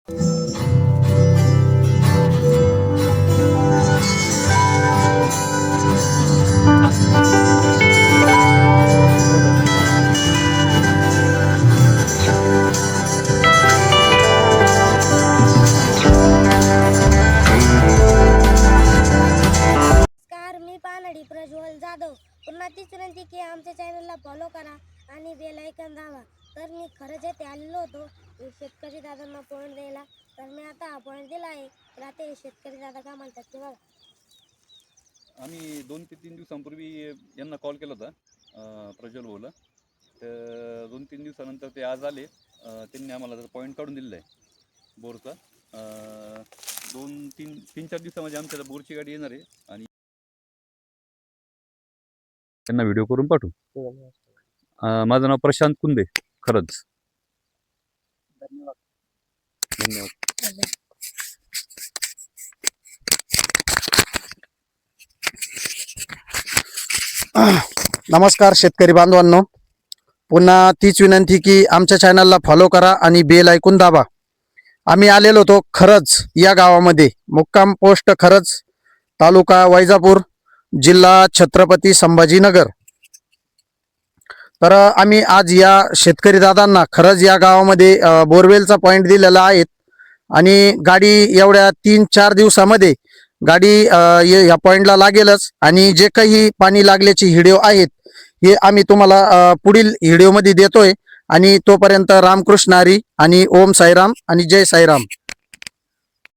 प्रज्वल जाधव पुन्हा तीच विनंती की आमच्या चॅनलला फॉलो करा आणि बेल आयकॉन दाबा। तर मी खरंच येथे आलेलो होतो शेतकरी दादांना पॉईंट द्यायला, तर मी आता हा पॉईंट दिला आहे। तर आता शेतकरी दादा काय म्हणतात ते बघा। आम्ही 2 ते 3 दिवसांपूर्वी यांना कॉल केला होता प्रज्वल भाऊला, तर 2-3 दिवसानंतर ते आज आले। त्यांनी आम्हाला पॉईंट काढून दिलेला आहे बोरचा। 2-3-4 दिवसामध्ये आमच्या बोरची गाडी येणार आहे आणि त्यांना व्हिडिओ करून पाठवू। माझं नाव प्रशांत कुंदे। खरंच धन्यवाद धन्यवाद। नमस्कार शेतकरी बांधवांनो, पुन्हा तीच विनंती की आमच्या चॅनलला फॉलो करा आणि बेल आयकॉन दाबा। आम्ही आलेलो होतो खरंच या गावामध्ये, मुक्काम पोस्ट खरंच, तालुका वैजापूर, जिल्हा छत्रपती संभाजीनगर। तर आम्ही आज या शेतकरी दादांना खरंच या गावामध्ये बोरवेलचा पॉईंट दिलेला आहे आणि गाडी एवढ्या 3-4 दिवसामध्ये गाडी या पॉईंटला लागेलच। आणि जे काही पाणी लागल्याचे व्हिडिओ आहेत हे आम्ही तुम्हाला पुढील व्हिडिओमध्ये देतोय। आणि तोपर्यंत रामकृष्ण हरी आणि ओम साईराम आणि जय साईराम।